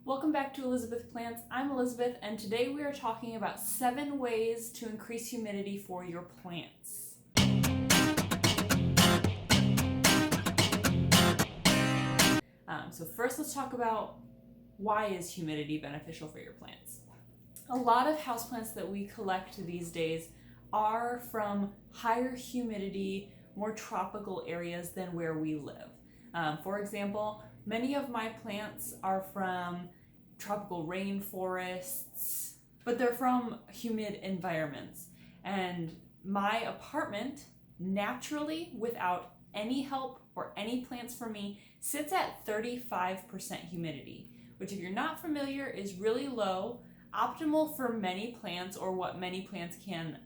Welcome back to Elizabeth Plants. I'm Elizabeth, and today we are talking about 7 ways to increase humidity for your plants. So first let's talk about why is humidity beneficial for your plants. A lot of houseplants that we collect these days are from higher humidity, more tropical areas than where we live. For example, many of my plants are from tropical rainforests, but they're from humid environments. And my apartment, naturally, without any help or any plants from me, sits at 35% humidity, which if you're not familiar is really low, optimal for many plants or what many plants can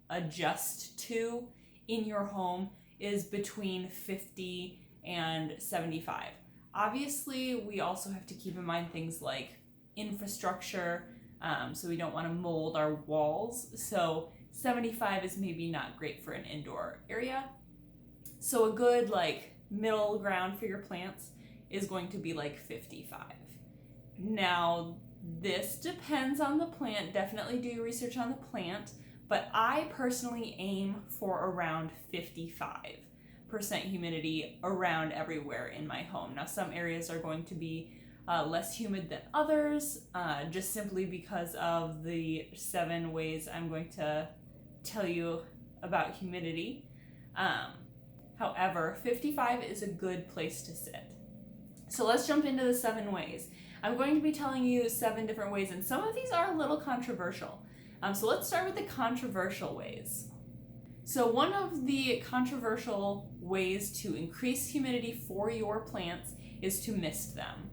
adjust to in your home is between 50 and 75. Obviously, we also have to keep in mind things like infrastructure, so we don't want to mold our walls. So 75 is maybe not great for an indoor area. So a good middle ground for your plants is going to be 55. Now, this depends on the plant. Definitely do your research on the plant, but I personally aim for around 55% humidity around everywhere in my home. Now, some areas are going to be less humid than others, just simply because of the 7 ways I'm going to tell you about humidity. However, 55 is a good place to sit. So let's jump into the 7 ways. I'm going to be telling you 7 different ways, and some of these are a little controversial. So let's start with the controversial ways. So one of the controversial ways to increase humidity for your plants is to mist them.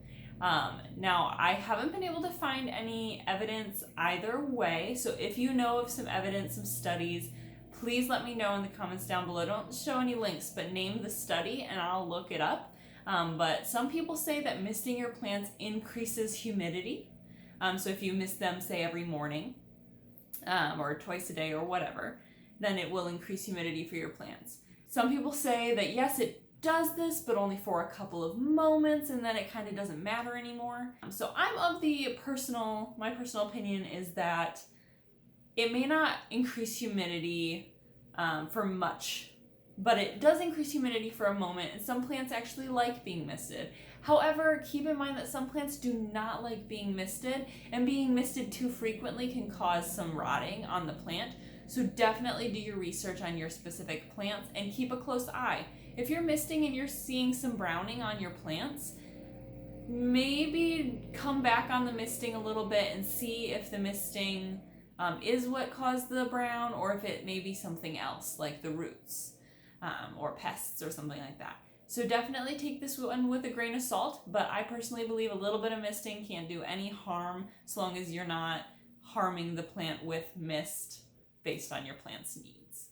Now, I haven't been able to find any evidence either way, so if you know of some evidence, some studies, please let me know in the comments down below. Don't show any links, but name the study and I'll look it up. But some people say that misting your plants increases humidity. So if you mist them, say every morning, or twice a day or whatever, then it will increase humidity for your plants. Some people say that yes, it does this, but only for a couple of moments, and then it kind of doesn't matter anymore. So I'm of my personal opinion is that it may not increase humidity for much, but it does increase humidity for a moment, and some plants actually like being misted. However, keep in mind that some plants do not like being misted, and being misted too frequently can cause some rotting on the plant. So definitely do your research on your specific plants and keep a close eye. If you're misting and you're seeing some browning on your plants, maybe come back on the misting a little bit and see if the misting is what caused the brown, or if it may be something else like the roots or pests or something like that. So definitely take this one with a grain of salt, but I personally believe a little bit of misting can't do any harm so long as you're not harming the plant with mist based on your plant's needs.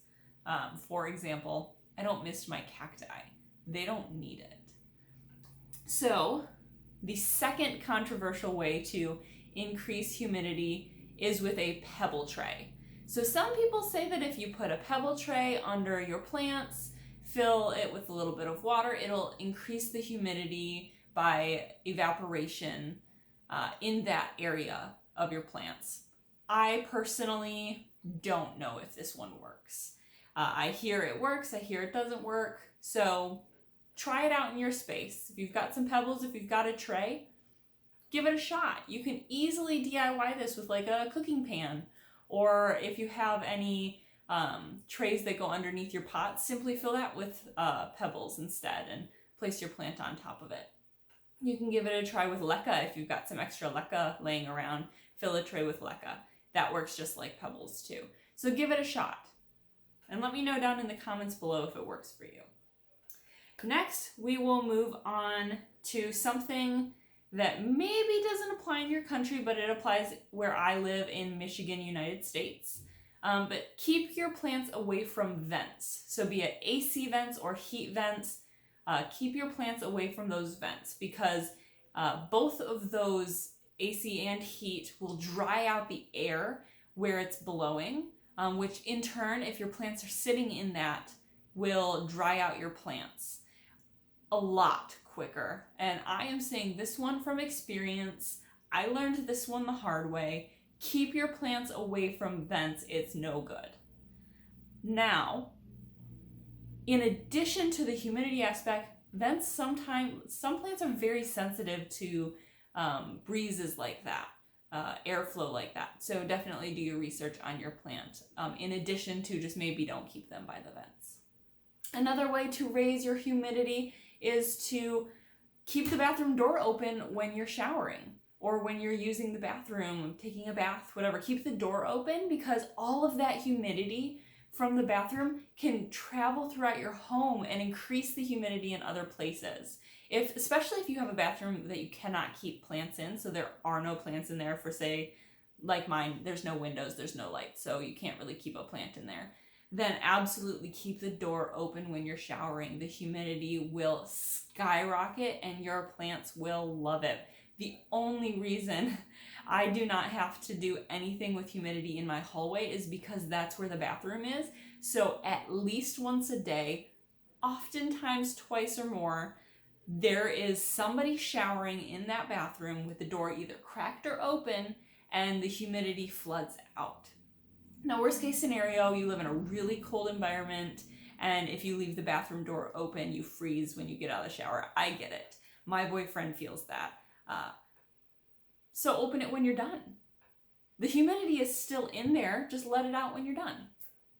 For example, I don't mist my cacti. They don't need it. So the second controversial way to increase humidity is with a pebble tray. So some people say that if you put a pebble tray under your plants, fill it with a little bit of water, it'll increase the humidity by evaporation in that area of your plants. I personally don't know if this one works. I hear it works, I hear it doesn't work, so try it out in your space. If you've got some pebbles, if you've got a tray, give it a shot. You can easily DIY this with a cooking pan, or if you have any trays that go underneath your pots, simply fill that with pebbles instead and place your plant on top of it. You can give it a try with leca. If you've got some extra leca laying around, fill a tray with leca. That works just like pebbles too. So give it a shot and let me know down in the comments below if it works for you. Next, we will move on to something that maybe doesn't apply in your country, but it applies where I live in Michigan, United States. But keep your plants away from vents. So be it AC vents or heat vents, keep your plants away from those vents, because both of those AC and heat will dry out the air where it's blowing, which in turn, if your plants are sitting in that, will dry out your plants a lot quicker. And I am saying this one from experience. I learned this one the hard way. Keep your plants away from vents. It's no good. Now, in addition to the humidity aspect, vents some plants are very sensitive to breezes like that, airflow like that. So definitely do your research on your plant, in addition to just maybe don't keep them by the vents. Another way to raise your humidity is to keep the bathroom door open when you're showering or when you're using the bathroom, taking a bath, whatever. Keep the door open because all of that humidity from the bathroom can travel throughout your home and increase the humidity in other places. Especially if you have a bathroom that you cannot keep plants in, so there are no plants in there for, say, like mine, there's no windows, there's no light, so you can't really keep a plant in there, then absolutely keep the door open when you're showering. The humidity will skyrocket and your plants will love it. The only reason I do not have to do anything with humidity in my hallway is because that's where the bathroom is. So at least once a day, oftentimes twice or more, there is somebody showering in that bathroom with the door either cracked or open and the humidity floods out. Now, worst case scenario, you live in a really cold environment and if you leave the bathroom door open, you freeze when you get out of the shower. I get it. My boyfriend feels that. So open it when you're done. The humidity is still in there, just let it out when you're done.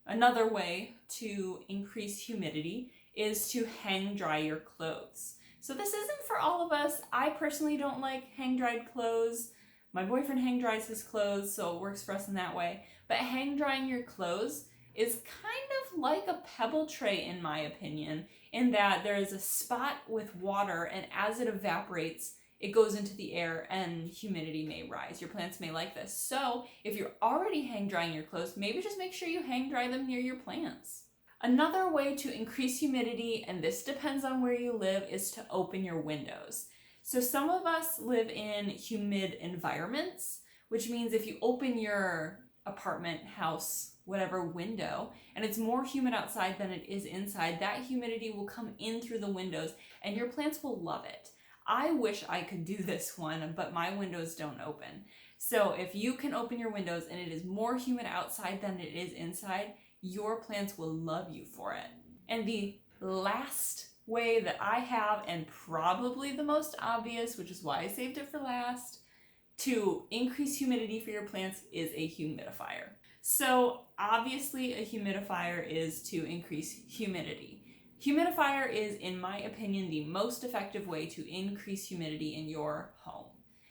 Another way to increase humidity is to hang dry your clothes. So this isn't for all of us. I personally don't like hang dried clothes. My boyfriend hang dries his clothes, so it works for us in that way. But hang drying your clothes is kind of like a pebble tray in my opinion, in that there is a spot with water and as it evaporates, it goes into the air and humidity may rise. Your plants may like this. So if you're already hang drying your clothes, maybe just make sure you hang dry them near your plants. Another way to increase humidity, and this depends on where you live, is to open your windows. So some of us live in humid environments, which means if you open your apartment, house, whatever window, and it's more humid outside than it is inside, that humidity will come in through the windows and your plants will love it. I wish I could do this one, but my windows don't open. So if you can open your windows and it is more humid outside than it is inside, your plants will love you for it. And the last way that I have, and probably the most obvious, which is why I saved it for last, to increase humidity for your plants is a humidifier. So obviously a humidifier is to increase humidity. Humidifier is, in my opinion, the most effective way to increase humidity in your home.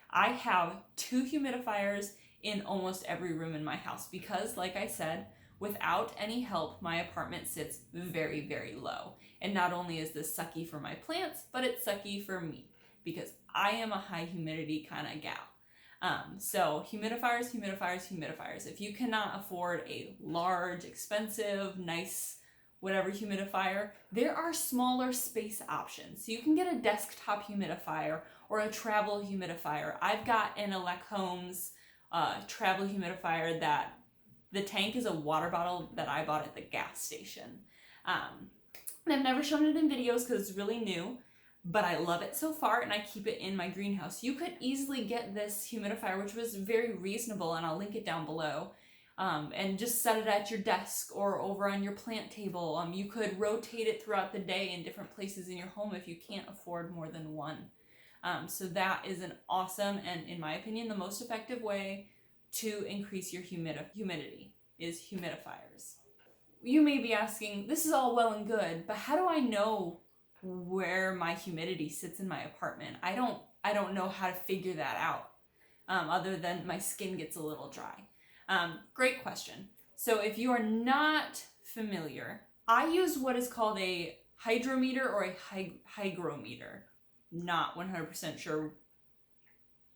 I have 2 humidifiers in almost every room in my house because, like I said, without any help, my apartment sits very, very low. And not only is this sucky for my plants, but it's sucky for me because I am a high humidity kind of gal. So humidifiers, humidifiers, humidifiers. If you cannot afford a large, expensive, nice, whatever humidifier, there are smaller space options. So you can get a desktop humidifier or a travel humidifier. I've got an Elec Homes travel humidifier that the tank is a water bottle that I bought at the gas station. And I've never shown it in videos because it's really new, but I love it so far and I keep it in my greenhouse. You could easily get this humidifier, which was very reasonable, and I'll link it down below. And just set it at your desk or over on your plant table. You could rotate it throughout the day in different places in your home if you can't afford more than one. So that is an awesome and, in my opinion, the most effective way to increase your humidity is humidifiers. You may be asking, this is all well and good, but how do I know where my humidity sits in my apartment? I don't know how to figure that out, other than my skin gets a little dry. Great question. So if you are not familiar, I use what is called a hydrometer or a hygrometer. Not 100% sure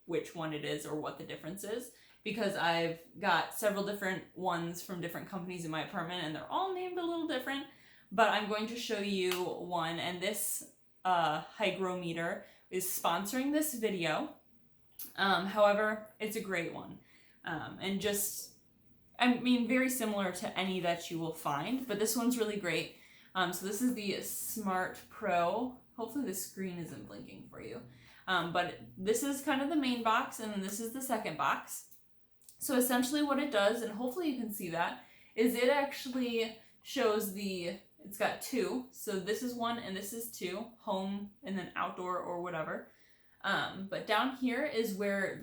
which one it is or what the difference is, because I've got several different ones from different companies in my apartment and they're all named a little different, but I'm going to show you one, and this hygrometer is sponsoring this video. However, it's a great one. And just, I mean, very similar to any that you will find, but this one's really great. So this is the SMARTRO Hopefully the screen isn't blinking for you. But this is kind of the main box, and this is the second box. So essentially what it does, and hopefully you can see that, is it actually shows it's got two. So this is one and this is two, home and then outdoor or whatever. But down here is where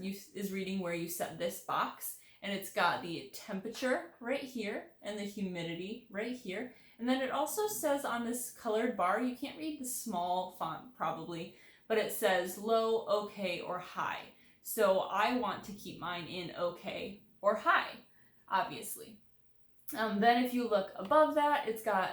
reading where you set this box, and it's got the temperature right here and the humidity right here. And then it also says on this colored bar, you can't read the small font probably, but it says low, okay, or high. So I want to keep mine in okay or high, obviously. Then if you look above that, it's got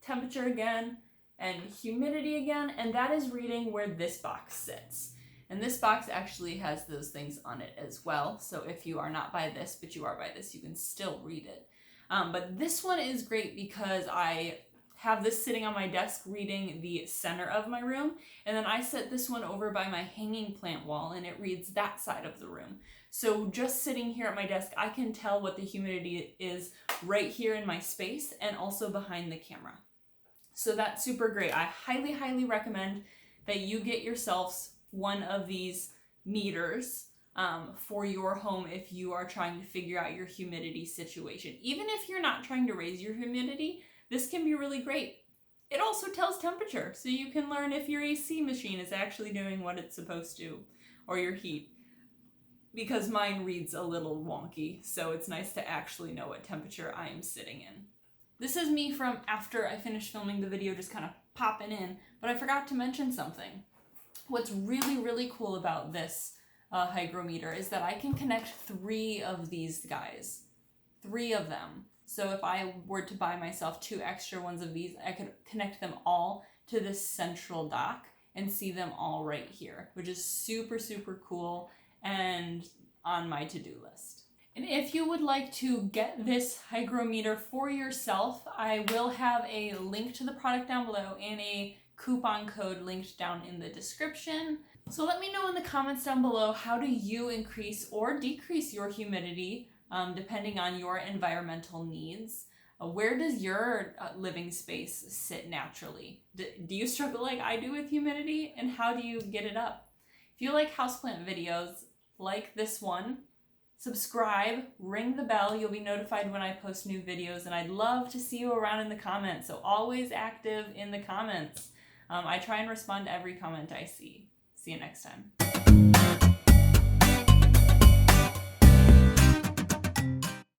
temperature again and humidity again, and that is reading where this box sits. And this box actually has those things on it as well. So if you are not by this, but you are by this, you can still read it. But this one is great because I have this sitting on my desk reading the center of my room, and then I set this one over by my hanging plant wall and it reads that side of the room. So just sitting here at my desk, I can tell what the humidity is right here in my space and also behind the camera. So that's super great. I highly, highly recommend that you get yourselves one of these meters for your home if you are trying to figure out your humidity situation. Even if you're not trying to raise your humidity, this can be really great. It also tells temperature, so you can learn if your AC machine is actually doing what it's supposed to, or your heat. Because mine reads a little wonky, so it's nice to actually know what temperature I am sitting in. This is me from after I finished filming the video, just kind of popping in, but I forgot to mention something. What's really, really cool about this hygrometer is that I can connect 3 of these guys. 3 of them. So if I were to buy myself 2 extra ones of these, I could connect them all to this central dock and see them all right here, which is super, super cool and on my to-do list. And if you would like to get this hygrometer for yourself, I will have a link to the product down below and a coupon code linked down in the description. So let me know in the comments down below, how do you increase or decrease your humidity depending on your environmental needs? Where does your living space sit naturally? Do you struggle like I do with humidity, and how do you get it up? If you like houseplant videos like this one, subscribe, ring the bell, you'll be notified when I post new videos, and I'd love to see you around in the comments, so always active in the comments. I try and respond to every comment I see. See you next time.